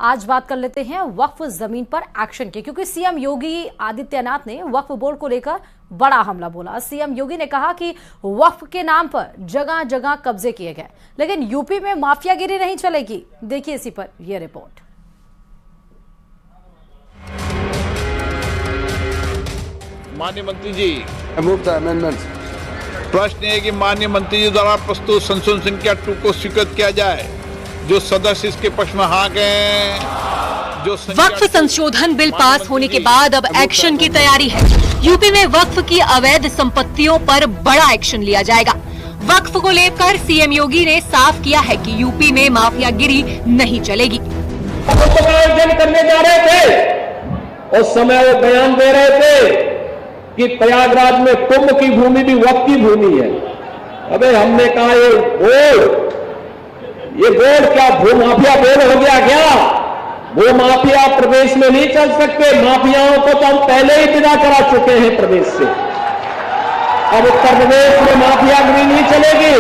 आज बात कर लेते हैं वक्फ जमीन पर एक्शन की, क्योंकि सीएम योगी आदित्यनाथ ने वक्फ बोर्ड को लेकर बड़ा हमला बोला। सीएम योगी ने कहा कि वक्फ के नाम पर जगह जगह कब्जे किए गए, लेकिन यूपी में माफियागिरी नहीं चलेगी। देखिए इसी पर यह रिपोर्ट। माननीय मंत्री जी, प्रश्न है कि माननीय मंत्री जी द्वारा प्रस्तुत संशोधन संख्या 2 को स्वीकृत किया जाए। जो सदस्य इसके पक्ष में हाँ गए। जो वक्फ संशोधन बिल पास होने के बाद अब एक्शन की तैयारी है। यूपी में वक्फ की अवैध संपत्तियों पर बड़ा एक्शन लिया जाएगा। वक्फ को लेकर सीएम योगी ने साफ किया है कि यूपी में माफियागिरी नहीं चलेगी। आयोजन करने जा रहे थे, उस समय वो बयान दे रहे थे कि प्रयागराज में कुंभ की भूमि भी वक्फ की भूमि है। अबे हमने कहा ये बोर्ड क्या भूमाफिया बोर्ड हो गया क्या? भूमाफिया प्रदेश में नहीं चल सकते। माफियाओं को तो हम पहले ही विदा करा चुके हैं प्रदेश से। अब उत्तर प्रदेश में माफियागिरी नहीं चलेगी।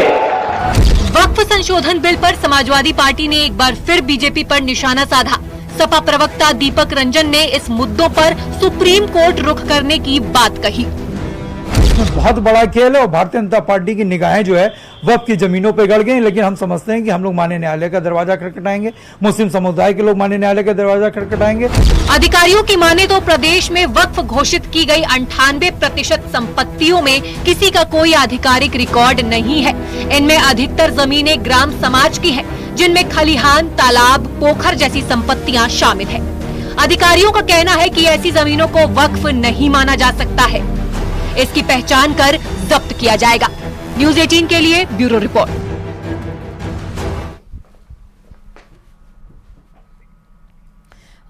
वक्फ संशोधन बिल पर समाजवादी पार्टी ने एक बार फिर बीजेपी पर निशाना साधा। सपा प्रवक्ता दीपक रंजन ने इस मुद्दों पर सुप्रीम कोर्ट रुख करने की बात कही। बहुत बड़ा खेल है और भारतीय जनता पार्टी की निगाहें जो है वक्फ की जमीनों पे गड़ गई, लेकिन हम समझते हैं कि हम लोग माननीय न्यायालय का दरवाजा खटखटाएंगे। मुस्लिम समुदाय के लोग माननीय न्यायालय का दरवाजा खटखटाएंगे। अधिकारियों की माने तो प्रदेश में वक्फ घोषित की गई 98% संपत्तियों में किसी का कोई आधिकारिक रिकॉर्ड नहीं है। इनमें अधिकतर जमीनें ग्राम समाज की है, जिनमें खलिहान, तालाब, पोखर जैसी संपत्तियां शामिल है। अधिकारियों का कहना है कि ऐसी जमीनों को वक्फ नहीं माना जा सकता है। इसकी पहचान कर जब्त किया जाएगा। न्यूज़ 18 के लिए ब्यूरो रिपोर्ट।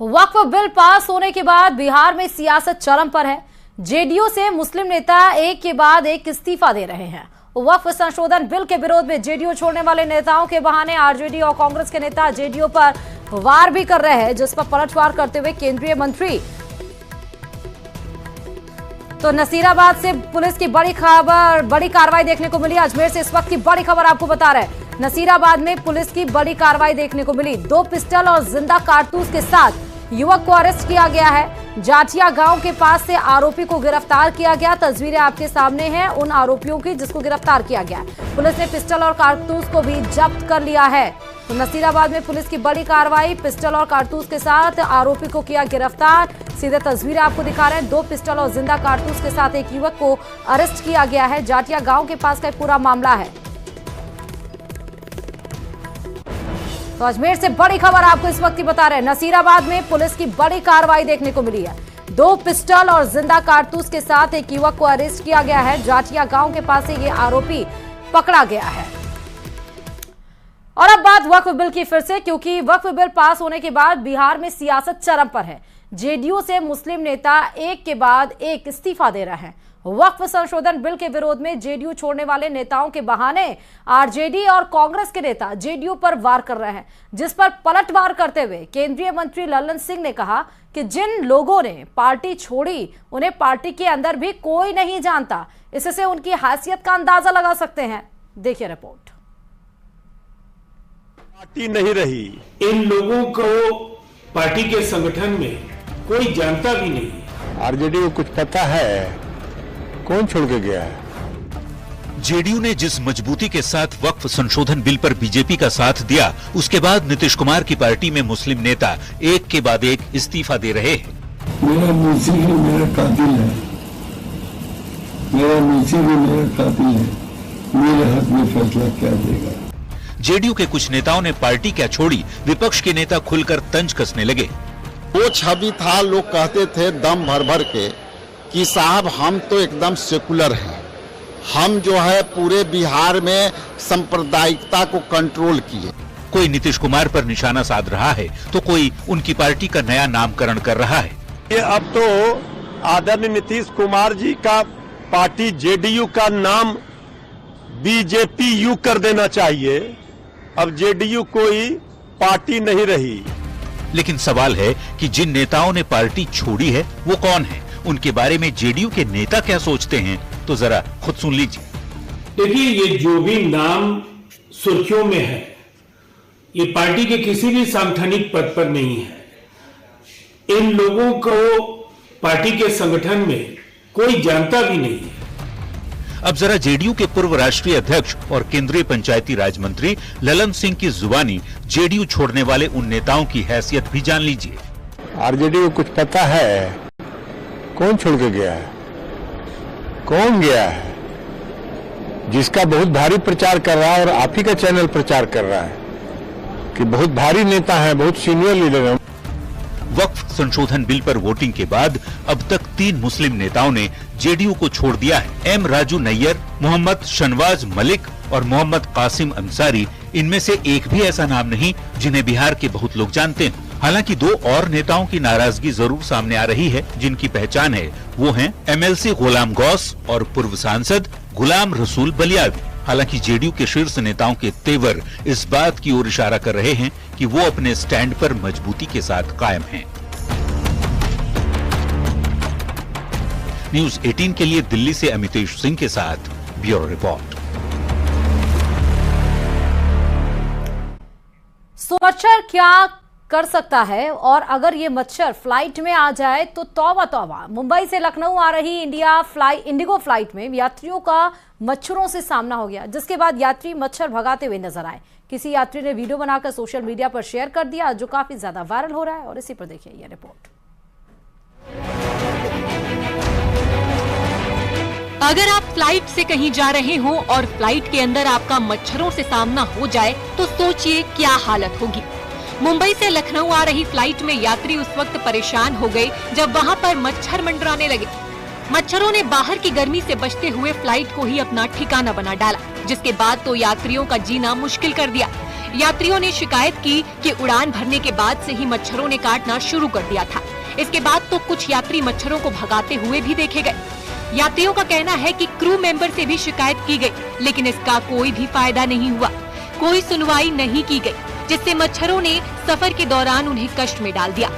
वक्फ बिल पास होने के बाद बिहार में सियासत चरम पर है। जेडीयू से मुस्लिम नेता एक के बाद एक इस्तीफा दे रहे हैं। वक्फ संशोधन बिल के विरोध में जेडीयू छोड़ने वाले नेताओं के बहाने आरजेडी और कांग्रेस के नेता जेडीयू पर वार भी कर रहे हैं, जिस पर पलटवार करते हुए केंद्रीय मंत्री। तो नसीराबाद से पुलिस की बड़ी कार्रवाई देखने को मिली। अजमेर से इस वक्त की बड़ी खबर आपको बता रहे हैं। नसीराबाद में पुलिस की बड़ी कार्रवाई देखने को मिली। 2 पिस्टल और जिंदा कारतूस के साथ युवक को अरेस्ट किया गया है। जाटिया गांव के पास से आरोपी को गिरफ्तार किया गया। तस्वीरें आपके सामने हैं उन आरोपियों की जिसको गिरफ्तार किया गया है। पुलिस ने पिस्टल और कारतूस को भी जब्त कर लिया है। तो नसीराबाद में पुलिस की बड़ी कार्रवाई, पिस्टल और कारतूस के साथ आरोपी को किया गिरफ्तार। सीधे तस्वीरें आपको दिखा रहे हैं। 2 पिस्टल और जिंदा कारतूस के साथ एक युवक को अरेस्ट किया गया है। जाटिया गांव के पास का पूरा मामला है। तो अजमेर से बड़ी खबर आपको इस वक्त ही बता रहे हैं। नसीराबाद में पुलिस की बड़ी कार्रवाई देखने को मिली है। 2 पिस्टल और जिंदा कारतूस के साथ एक युवक को अरेस्ट किया गया है। जाटिया गांव के पास से ये आरोपी पकड़ा गया है। और अब बात वक्फ बिल की फिर से, क्योंकि वक्फ बिल पास होने के बाद बिहार में सियासत चरम पर है। जेडीयू से मुस्लिम नेता एक के बाद एक इस्तीफा दे रहे हैं। वक्फ संशोधन बिल के विरोध में जेडीयू छोड़ने वाले नेताओं के बहाने आरजेडी और कांग्रेस के नेता जेडीयू पर वार कर रहे हैं, जिस पर पलटवार करते हुए केंद्रीय मंत्री लल्लन सिंह ने कहा कि जिन लोगों ने पार्टी छोड़ी उन्हें पार्टी के अंदर भी कोई नहीं जानता। इससे उनकी हैसियत का अंदाजा लगा सकते हैं। देखिए रिपोर्ट। पार्टी नहीं रही, इन लोगों को पार्टी के संगठन में कोई जानता भी नहीं। आरजेडी को कुछ पता है कौन छोड़ के गया है? जेडीयू ने जिस मजबूती के साथ वक्फ संशोधन बिल पर बीजेपी का साथ दिया, उसके बाद नीतीश कुमार की पार्टी में मुस्लिम नेता एक के बाद एक इस्तीफा दे रहे हैं। मेरा मुंशी भी मेरा कातिल है, मेरा मुंशी भी मेरा कातिल है, मेरे हाथ में फैसला क्या देगा? जेडीयू के कुछ नेताओं ने पार्टी क्या छोड़ी, विपक्ष के नेता खुलकर तंज कसने लगे। वो छवि था, लोग कहते थे दम भर भर के कि साहब हम तो एकदम सेकुलर हैं, हम जो है पूरे बिहार में सांप्रदायिकता को कंट्रोल किए। कोई नीतीश कुमार पर निशाना साध रहा है तो कोई उनकी पार्टी का नया नामकरण कर रहा है। ये अब तो आदरणीय नीतीश कुमार जी का पार्टी जेडीयू का नाम बीजेपी यू कर देना चाहिए। अब जेडीयू कोई पार्टी नहीं रही। लेकिन सवाल है कि जिन नेताओं ने पार्टी छोड़ी है वो कौन है, उनके बारे में जेडीयू के नेता क्या सोचते हैं, तो जरा खुद सुन लीजिए। देखिए, ये जो भी नाम सुर्खियों में है ये पार्टी के किसी भी सांगठनिक पद पर नहीं है। इन लोगों को पार्टी के संगठन में कोई जानता भी नहीं है। अब जरा जेडीयू के पूर्व राष्ट्रीय अध्यक्ष और केंद्रीय पंचायती राज मंत्री ललन सिंह की जुबानी जेडीयू छोड़ने वाले उन नेताओं की हैसियत भी जान लीजिए। आरजेडी को कुछ पता है कौन छोड़ के गया है, कौन गया है, जिसका बहुत भारी प्रचार कर रहा है और आप ही का चैनल प्रचार कर रहा है कि बहुत भारी नेता है, बहुत सीनियर लीडर है। वक्फ संशोधन बिल पर वोटिंग के बाद अब तक 3 मुस्लिम नेताओं ने जेडीयू को छोड़ दिया है। एम राजू नैयर, मोहम्मद शनवाज मलिक और मोहम्मद कासिम अंसारी, इनमें से एक भी ऐसा नाम नहीं जिन्हें बिहार के बहुत लोग जानते हैं। हालांकि 2 और नेताओं की नाराजगी जरूर सामने आ रही है जिनकी पहचान है। वो हैं एमएलसी गुलाम गौस और पूर्व सांसद गुलाम रसूल बलियावी। हालांकि जेडीयू के शीर्ष नेताओं के तेवर इस बात की ओर इशारा कर रहे हैं कि वो अपने स्टैंड पर मजबूती के साथ कायम हैं। न्यूज 18 के लिए दिल्ली से अमितेश सिंह के साथ ब्यूरो रिपोर्ट। मच्छर क्या कर सकता है, और अगर ये मच्छर फ्लाइट में आ जाए तो तौबा तौबा। मुंबई से लखनऊ आ रही इंडिगो फ्लाइट में यात्रियों का मच्छरों से सामना हो गया, जिसके बाद यात्री मच्छर भगाते हुए नजर आए। किसी यात्री ने वीडियो बनाकर सोशल मीडिया पर शेयर कर दिया, जो काफी ज्यादा वायरल हो रहा है। और इसी पर देखिए यह रिपोर्ट। अगर आप फ्लाइट से कहीं जा रहे हो और फ्लाइट के अंदर आपका मच्छरों से सामना हो जाए तो सोचिए क्या हालत होगी। मुंबई से लखनऊ आ रही फ्लाइट में यात्री उस वक्त परेशान हो गए जब वहां पर मच्छर मंडराने लगे। मच्छरों ने बाहर की गर्मी से बचते हुए फ्लाइट को ही अपना ठिकाना बना डाला, जिसके बाद तो यात्रियों का जीना मुश्किल कर दिया। यात्रियों ने शिकायत की कि उड़ान भरने के बाद से ही मच्छरों ने काटना शुरू कर दिया था। इसके बाद तो कुछ यात्री मच्छरों को भगाते हुए भी देखे गए। यात्रियों का कहना है कि क्रू मेंबर से भी शिकायत की गई, लेकिन इसका कोई भी फायदा नहीं हुआ। कोई सुनवाई नहीं की गई, जिससे मच्छरों ने सफर के दौरान उन्हें कष्ट में डाल दिया।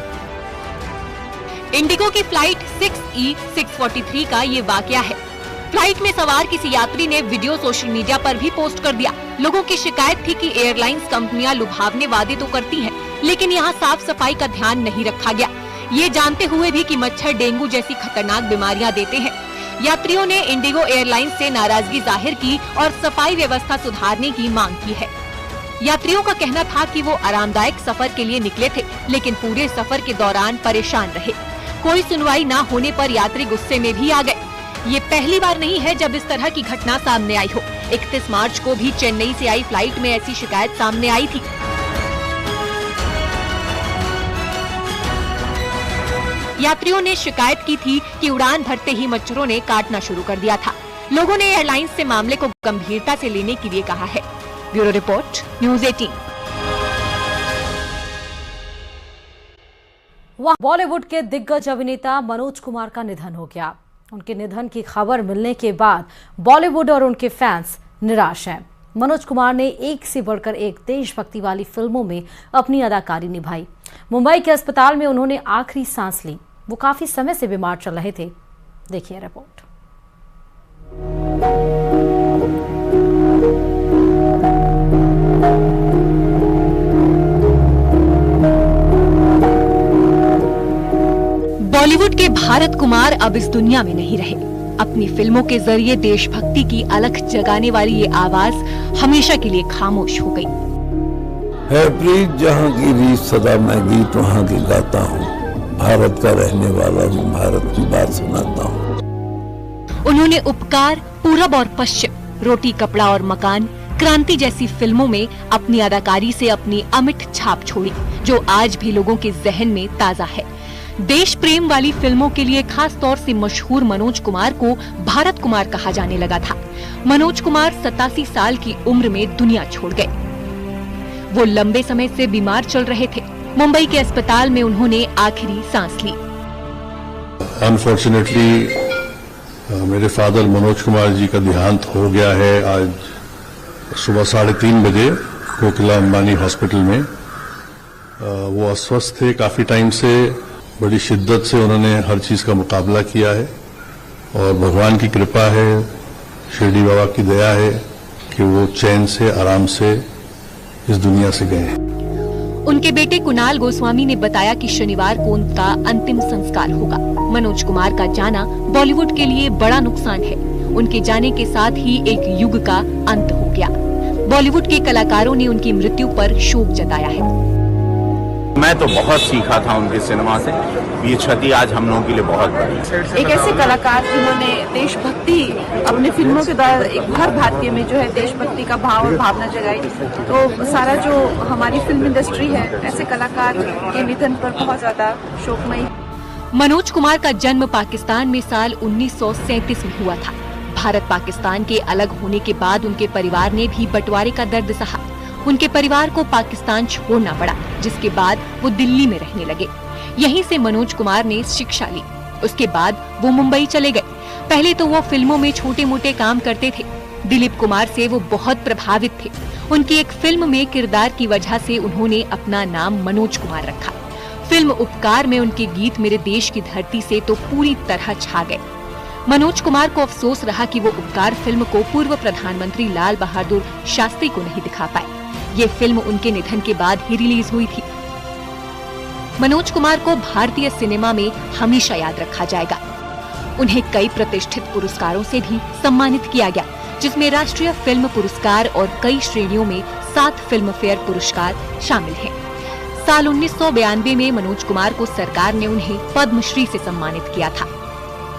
इंडिगो की फ्लाइट 6E643 का ये वाकया है। फ्लाइट में सवार किसी यात्री ने वीडियो सोशल मीडिया पर भी पोस्ट कर दिया। लोगों की शिकायत थी कि एयरलाइंस कंपनियां लुभावने वादे तो करती हैं, लेकिन यहाँ साफ सफाई का ध्यान नहीं रखा गया, ये जानते हुए भी कि मच्छर डेंगू जैसी खतरनाक बीमारियां देते हैं। यात्रियों ने इंडिगो एयरलाइंस से नाराजगी जाहिर की और सफाई व्यवस्था सुधारने की मांग की है। यात्रियों का कहना था कि वो आरामदायक सफर के लिए निकले थे, लेकिन पूरे सफर के दौरान परेशान रहे। कोई सुनवाई न होने पर यात्री गुस्से में भी आ गए। ये पहली बार नहीं है जब इस तरह की घटना सामने आई हो। 31 मार्च को भी चेन्नई से आई फ्लाइट में ऐसी शिकायत सामने आई थी। यात्रियों ने शिकायत की थी कि उड़ान भरते ही मच्छरों ने काटना शुरू कर दिया था। लोगों ने एयरलाइंस से मामले को गंभीरता से लेने के लिए कहा है। Bureau report, news 18। बॉलीवुड के दिग्गज अभिनेता मनोज कुमार का निधन हो गया। उनके निधन की खबर मिलने के बाद बॉलीवुड और उनके फैंस निराश हैं। मनोज कुमार ने एक से बढ़कर एक देशभक्ति वाली फिल्मों में अपनी अदाकारी निभाई। मुंबई के अस्पताल में उन्होंने आखिरी सांस ली। वो काफी समय से बीमार चल रहे थे। देखिए रिपोर्ट। बॉलीवुड के भारत कुमार अब इस दुनिया में नहीं रहे। अपनी फिल्मों के जरिए देशभक्ति की अलख जगाने वाली ये आवाज हमेशा के लिए खामोश हो गई। है प्रीत जहाँ की रीत सदा मैं गीत वहाँ की गाता हूँ। भारत का रहने वाला हूँ, भारत की बात सुनाता हूँ। उन्होंने उपकार, पूरब और पश्चिम, रोटी कपड़ा और मकान, क्रांति जैसी फिल्मों में अपनी अदाकारी से अपनी अमिट छाप छोड़ी, जो आज भी लोगों के जहन में ताजा है। देश प्रेम वाली फिल्मों के लिए खास तौर से मशहूर मनोज कुमार को भारत कुमार कहा जाने लगा था। मनोज कुमार 87 साल की उम्र में दुनिया छोड़ गए। वो लंबे समय से बीमार चल रहे थे। मुंबई के अस्पताल में उन्होंने आखिरी सांस ली। अनफॉर्चुनेटली मेरे फादर मनोज कुमार जी का देहांत हो गया है आज सुबह 3:30 बजे कोकिला अंबानी हॉस्पिटल में। वो अस्वस्थ थे काफी टाइम से। बड़ी शिद्दत से उन्होंने हर चीज का मुकाबला किया है और भगवान की कृपा है, शिरडी बाबा की दया है कि वो चैन से आराम से इस दुनिया से गए हैं। उनके बेटे कुणाल गोस्वामी ने बताया कि शनिवार को उनका अंतिम संस्कार होगा। मनोज कुमार का जाना बॉलीवुड के लिए बड़ा नुकसान है। उनके जाने के साथ ही एक युग का अंत हो गया। बॉलीवुड के कलाकारों ने उनकी मृत्यु पर शोक जताया है। मैं तो बहुत सीखा था उनके सिनेमा से। ये क्षति आज हम लोगों के लिए बहुत बड़ी है। एक ऐसे कलाकार जिन्होंने देशभक्ति अपने फिल्मों के द्वारा एक हर भारतीय में जो है देशभक्ति का भाव और भावना जगाई, तो सारा जो हमारी फिल्म इंडस्ट्री है ऐसे कलाकार के निधन पर बहुत ज्यादा शोकमयी। मनोज कुमार का जन्म पाकिस्तान में साल 1937 में हुआ था। भारत पाकिस्तान के अलग होने के बाद उनके परिवार ने भी बंटवारे का दर्द सहा। उनके परिवार को पाकिस्तान छोड़ना पड़ा, जिसके बाद वो दिल्ली में रहने लगे। यहीं से मनोज कुमार ने शिक्षा ली। उसके बाद वो मुंबई चले गए। पहले तो वो फिल्मों में छोटे मोटे काम करते थे। दिलीप कुमार से वो बहुत प्रभावित थे। उनकी एक फिल्म में किरदार की वजह से उन्होंने अपना नाम मनोज कुमार रखा। फिल्म उपकार में उनके गीत मेरे देश की धरती से तो पूरी तरह छा गए। मनोज कुमार को अफसोस रहा कि वो उपकार फिल्म को पूर्व प्रधानमंत्री लाल बहादुर शास्त्री को नहीं दिखा पाए। ये फिल्म उनके निधन के बाद ही रिलीज हुई थी। मनोज कुमार को भारतीय सिनेमा में हमेशा याद रखा जाएगा। उन्हें कई प्रतिष्ठित पुरस्कारों से भी सम्मानित किया गया, जिसमें राष्ट्रीय फिल्म पुरस्कार और कई श्रेणियों में 7 फिल्म फेयर पुरस्कार शामिल हैं। साल 1992 में मनोज कुमार को सरकार ने उन्हें पद्मश्री से सम्मानित किया था।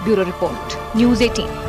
Bureau report, news 18।